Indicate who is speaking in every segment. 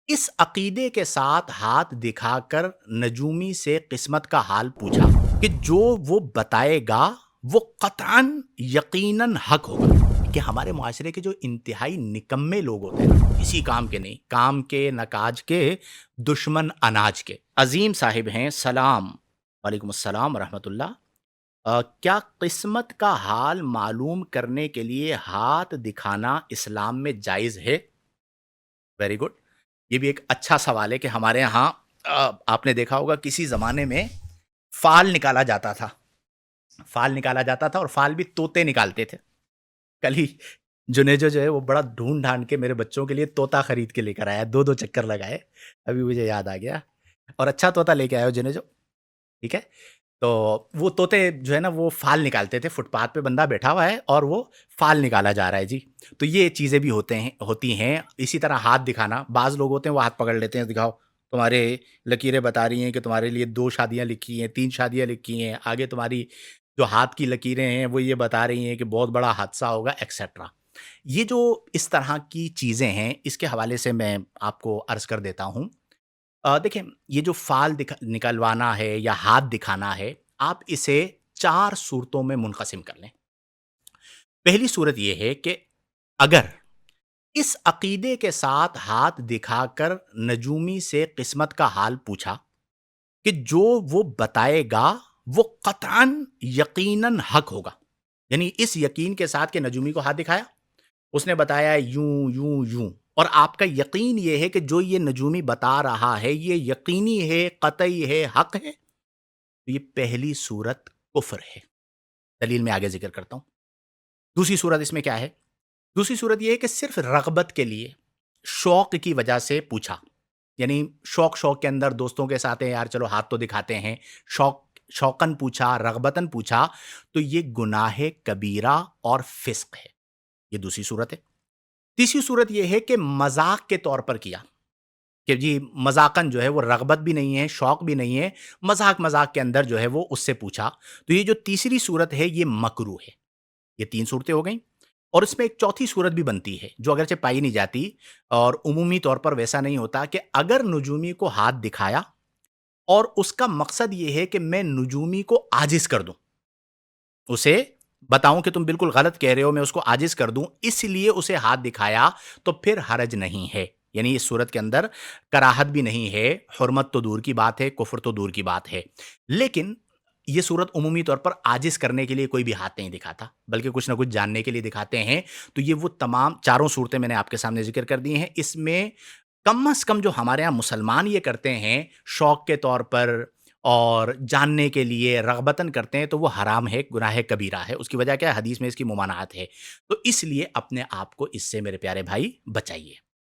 Speaker 1: اس عقیدے کے ساتھ ہاتھ دکھا کر نجومی سے قسمت کا حال پوچھا کہ جو وہ بتائے گا وہ قطعاً یقیناً حق ہوگا کہ ہمارے معاشرے کے جو انتہائی نکمے لوگ ہوتے ہیں کسی کام کے نہیں، کام کے نہ کاج کے، دشمن اناج کے عظیم صاحب ہیں، سلام وعلیکم السلام ورحمۃ اللہ۔ کیا قسمت کا حال معلوم کرنے کے لیے ہاتھ دکھانا اسلام میں جائز ہے؟ Very good. یہ بھی ایک اچھا سوال ہے کہ ہمارے یہاں آپ نے دیکھا ہوگا کسی زمانے میں فال نکالا جاتا تھا، فال نکالا جاتا تھا اور فال بھی طوطے نکالتے تھے۔ کل ہی جنیجو جو ہے وہ بڑا ڈھونڈ ڈھانڈ کے میرے بچوں کے لیے طوطا خرید کے لے کر آیا، دو دو چکر لگائے، ابھی مجھے یاد آ گیا۔ اور اچھا طوطا لے کے آیا ہو جنیجو، ٹھیک ہے؟ تو وہ طوطے جو ہے نا وہ فال نکالتے تھے، فٹ پاتھ پہ بندہ بیٹھا ہوا ہے اور وہ فال نکالا جا رہا ہے جی۔ تو یہ چیزیں بھی ہوتی ہیں۔ اسی طرح ہاتھ دکھانا، بعض لوگ ہوتے ہیں وہ ہاتھ پکڑ لیتے ہیں، دکھاؤ تمہارے لکیریں بتا رہی ہیں کہ تمہارے لیے 2 شادیاں لکھی ہیں، 3 شادیاں لکھی ہیں، آگے تمہاری جو ہاتھ کی لکیریں ہیں وہ یہ بتا رہی ہیں کہ بہت بڑا حادثہ ہوگا ایکسیٹرا۔ یہ جو اس طرح کی چیزیں ہیں اس کے حوالے سے میں آپ کو عرض کر دیتا ہوں۔ دیکھیں، یہ جو فال نکلوانا ہے یا ہاتھ دکھانا ہے، آپ اسے 4 صورتوں میں منقسم کر لیں۔ پہلی صورت یہ ہے کہ اگر اس عقیدے کے ساتھ ہاتھ دکھا کر نجومی سے قسمت کا حال پوچھا کہ جو وہ بتائے گا وہ قطعاً یقیناً حق ہوگا، یعنی اس یقین کے ساتھ کہ نجومی کو ہاتھ دکھایا، اس نے بتایا یوں یوں یوں، اور آپ کا یقین یہ ہے کہ جو یہ نجومی بتا رہا ہے یہ یقینی ہے، قطعی ہے، حق ہے، تو یہ پہلی صورت کفر ہے۔ دلیل میں آگے ذکر کرتا ہوں۔ دوسری صورت اس میں کیا ہے؟ دوسری صورت یہ ہے کہ صرف رغبت کے لیے، شوق کی وجہ سے پوچھا، یعنی شوق کے اندر دوستوں کے ساتھ ہیں، یار چلو ہاتھ تو دکھاتے ہیں، شوقاً پوچھا، رغبتاً پوچھا، تو یہ گناہ کبیرہ اور فسق ہے۔ یہ دوسری صورت ہے۔ تیسری صورت یہ ہے کہ مذاق کے طور پر کیا، کہ جی مذاقاً جو ہے وہ رغبت بھی نہیں ہے، شوق بھی نہیں ہے، مذاق کے اندر جو ہے وہ اس سے پوچھا، تو یہ جو تیسری صورت ہے یہ مکروہ ہے۔ یہ 3 صورتیں ہو گئیں، اور اس میں ایک چوتھی صورت بھی بنتی ہے جو اگرچہ پائی نہیں جاتی اور عمومی طور پر ویسا نہیں ہوتا، کہ اگر نجومی کو ہاتھ دکھایا اور اس کا مقصد یہ ہے کہ میں نجومی کو عاجز کر دوں، اسے بتاؤں کہ تم بالکل غلط کہہ رہے ہو، میں اس کو عاجز کر دوں، اس لیے اسے ہاتھ دکھایا، تو پھر حرج نہیں ہے، یعنی اس صورت کے اندر کراہت بھی نہیں ہے، حرمت تو دور کی بات ہے، کفر تو دور کی بات ہے۔ لیکن یہ صورت عمومی طور پر عاجز کرنے کے لیے کوئی بھی ہاتھ نہیں دکھاتا، بلکہ کچھ نہ کچھ جاننے کے لیے دکھاتے ہیں۔ تو یہ وہ تمام چاروں صورتیں میں نے آپ کے سامنے ذکر کر دی ہیں۔ اس میں کم از کم جو ہمارے ہاں مسلمان یہ کرتے ہیں شوق کے طور پر اور جاننے کے لیے رغبتاً کرتے ہیں، تو وہ حرام ہے، گناہ کبیرہ ہے۔ اس کی وجہ کیا ہے؟ حدیث میں اس کی ممانعت ہے، تو اس لیے اپنے آپ کو اس سے میرے پیارے بھائی بچائیے۔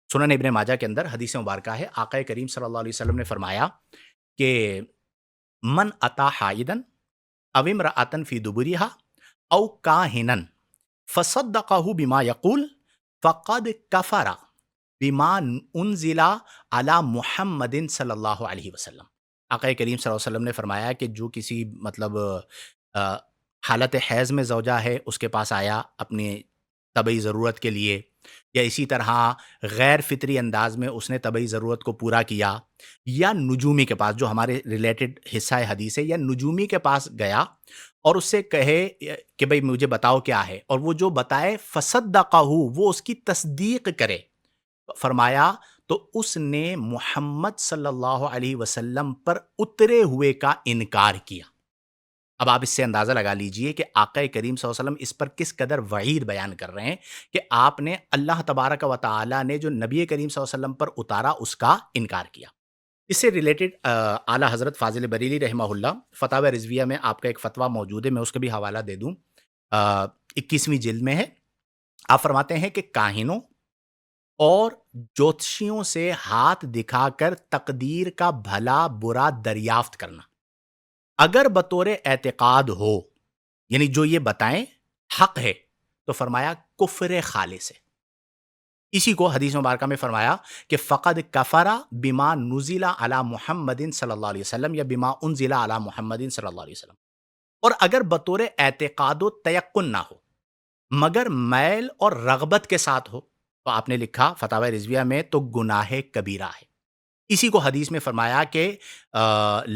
Speaker 1: سنن ابن ماجہ کے اندر حدیث مبارکہ ہے، آقا کریم صلی اللہ علیہ وسلم نے فرمایا کہ من اتا حائدن او امرأۃ فی دبرها او کاہنا فصدقہ بما یقول فقد کفر بما انزل علی محمد صلی اللہ علیہ وسلم۔ آقا کریم صلی اللہ علیہ وسلم نے فرمایا کہ جو کسی حالت حیض میں زوجہ ہے اس کے پاس آیا اپنی طبعی ضرورت کے لیے، یا اسی طرح غیر فطری انداز میں اس نے طبعی ضرورت کو پورا کیا، یا نجومی کے پاس، جو ہمارے ریلیٹڈ حصہ حدیث ہے، یا نجومی کے پاس گیا اور اس سے کہے کہ بھئی مجھے بتاؤ کیا ہے، اور وہ جو بتائے فصدقہ، وہ اس کی تصدیق کرے، فرمایا تو اس نے محمد صلی اللہ علیہ وسلم پر اترے ہوئے کا انکار کیا۔ اب آپ اس سے اندازہ لگا لیجئے کہ آقا کریم صلی اللہ علیہ وسلم اس پر کس قدر وعید بیان کر رہے ہیں، کہ آپ نے اللہ تبارک و تعالی نے جو نبی کریم صلی اللہ علیہ وسلم پر اتارا اس کا انکار کیا۔ اس سے ریلیٹڈ اعلیٰ حضرت فاضل بریلی رحمہ اللہ فتاوی رضویہ میں آپ کا ایک فتویٰ موجود ہے، میں اس کا بھی حوالہ دے دوں، 21ویں جلد میں ہے۔ آپ فرماتے ہیں کہ کاہنوں اور جوتشیوں سے ہاتھ دکھا کر تقدیر کا بھلا برا دریافت کرنا اگر بطور اعتقاد ہو، یعنی جو یہ بتائیں حق ہے، تو فرمایا کفر خالص ہے۔ اسی کو حدیث مبارکہ میں فرمایا کہ فقد کفر بما نزل علی محمد صلی اللہ علیہ وسلم، یا بما انزل علی محمد صلی اللہ علیہ وسلم۔ اور اگر بطور اعتقاد و تیقن نہ ہو مگر میل اور رغبت کے ساتھ ہو، تو آپ نے لکھا فتاوی رضویہ میں تو گناہ کبیرہ ہے. اسی کو حدیث میں فرمایا کہ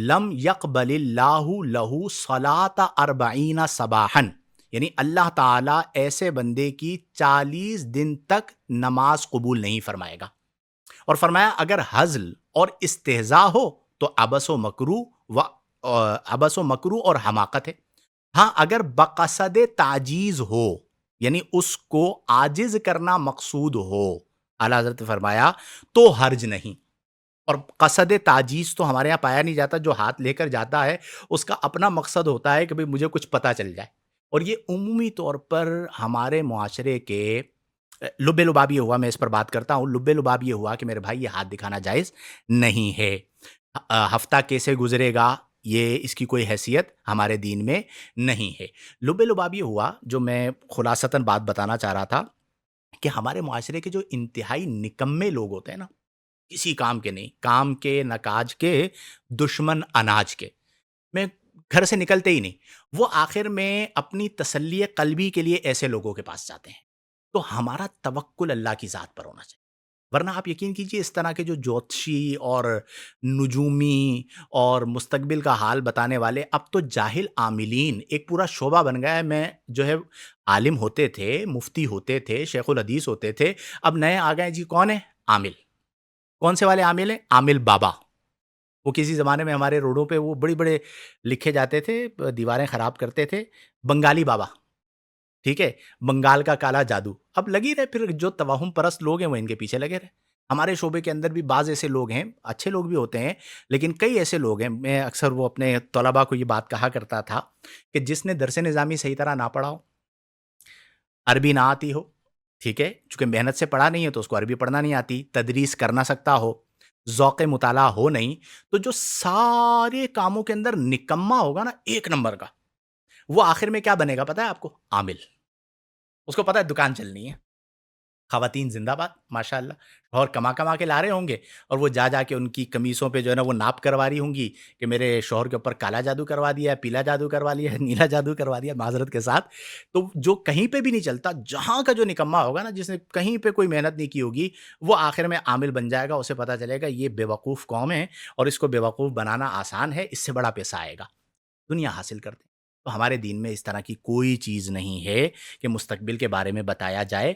Speaker 1: لم یقبل اللہ لہو صلاۃ اربعین صباحً، یعنی اللہ تعالیٰ ایسے بندے کی 40 دن تک نماز قبول نہیں فرمائے گا. اور فرمایا اگر ہزل اور استہزاء ہو تو عبث و مکرو اور حماقت ہے. ہاں اگر بقصد تعجیز ہو، یعنی اس کو عاجز کرنا مقصود ہو، اعلیٰ حضرت نے فرمایا تو حرج نہیں. اور قصد تعجیز تو ہمارے یہاں پایا نہیں جاتا. جو ہاتھ لے کر جاتا ہے اس کا اپنا مقصد ہوتا ہے کہ بھئی مجھے کچھ پتہ چل جائے. اور یہ عمومی طور پر ہمارے معاشرے کے لب لباب یہ ہوا، میں اس پر بات کرتا ہوں، لب لباب یہ ہوا کہ میرے بھائی یہ ہاتھ دکھانا جائز نہیں ہے. ہفتہ کیسے گزرے گا یہ اس کی کوئی حیثیت ہمارے دین میں نہیں ہے. لب لباب یہ ہوا جو میں خلاصتاً بات بتانا چاہ رہا تھا کہ ہمارے معاشرے کے جو انتہائی نکمے لوگ ہوتے ہیں نا، کسی کام کے نہیں، کام کے نہ کاج کے، دشمن اناج کے، میں گھر سے نکلتے ہی نہیں، وہ آخر میں اپنی تسلی قلبی کے لیے ایسے لوگوں کے پاس جاتے ہیں. تو ہمارا توکل اللہ کی ذات پر ہونا چاہیے. ورنہ آپ یقین کیجئے اس طرح کے جو جوتشی اور نجومی اور مستقبل کا حال بتانے والے اب تو جاہل عاملین ایک پورا شعبہ بن گیا ہے. میں جو ہے عالم ہوتے تھے، مفتی ہوتے تھے، شیخ الحدیث ہوتے تھے، اب نئے آ گئے جی کون ہے؟ عامل. کون سے والے عامل ہیں؟ عامل بابا. وہ کسی زمانے میں ہمارے روڈوں پہ وہ بڑی بڑے لکھے جاتے تھے، دیواریں خراب کرتے تھے، بنگالی بابا. ٹھیک ہے، بنگال کا کالا جادو. اب لگی رہے، پھر جو توہم پرست لوگ ہیں وہ ان کے پیچھے لگے رہے. ہمارے شعبے کے اندر بھی بعض ایسے لوگ ہیں، اچھے لوگ بھی ہوتے ہیں، لیکن کئی ایسے لوگ ہیں. میں اکثر وہ اپنے طلباء کو یہ بات کہا کرتا تھا کہ جس نے درس نظامی صحیح طرح نہ پڑھا ہو، عربی نہ آتی ہو، ٹھیک ہے، چونکہ محنت سے پڑھا نہیں ہے تو اس کو عربی پڑھنا نہیں آتی، تدریس کر نہ سکتا ہو، ذوق مطالعہ ہو نہیں، تو جو سارے کاموں کے اندر نکما ہوگا نا ایک نمبر کا، وہ آخر میں کیا بنے گا پتہ ہے آپ کو؟ عامل. اس کو پتہ ہے دکان چلنی ہے. خواتین زندہ باد ماشاءاللہ، اور کما کما کے لا رہے ہوں گے، اور وہ جا کے ان کی قمیصوں پہ جو ہے نا وہ ناپ کروا رہی ہوں گی کہ میرے شوہر کے اوپر کالا جادو کروا دیا، پیلا جادو کروا لیا، نیلا جادو کروا دیا، معذرت کے ساتھ. تو جو کہیں پہ بھی نہیں چلتا، جہاں کا جو نکما ہوگا نا، جس نے کہیں پہ کوئی محنت نہیں کی ہوگی، وہ آخر میں عامل بن جائے گا. اسے پتہ چلے گا یہ بے وقوف قوم ہے اور اس کو بے وقوف بنانا آسان ہے، اس سے بڑا پیسہ آئے گا، دنیا حاصل کرتے ہیں. تو ہمارے دین میں اس طرح کی کوئی چیز نہیں ہے کہ مستقبل کے بارے میں بتایا جائے.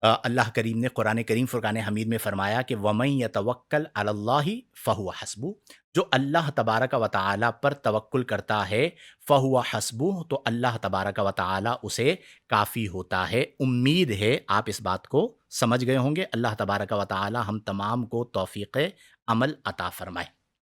Speaker 1: اللہ کریم نے قرآن کریم فرقان حمید میں فرمایا کہ وَمَن يَتَوَكَّلْ عَلَى اللَّهِ فَهُوَ حَسْبُهُ، جو اللہ تبارک و تعالی پر توکل کرتا ہے، فَهُوَ حَسْبُهُ، تو اللہ تبارک و تعالی اسے کافی ہوتا ہے. امید ہے آپ اس بات کو سمجھ گئے ہوں گے. اللہ تبارک و تعالی ہم تمام کو توفیق عمل عطا فرمائے.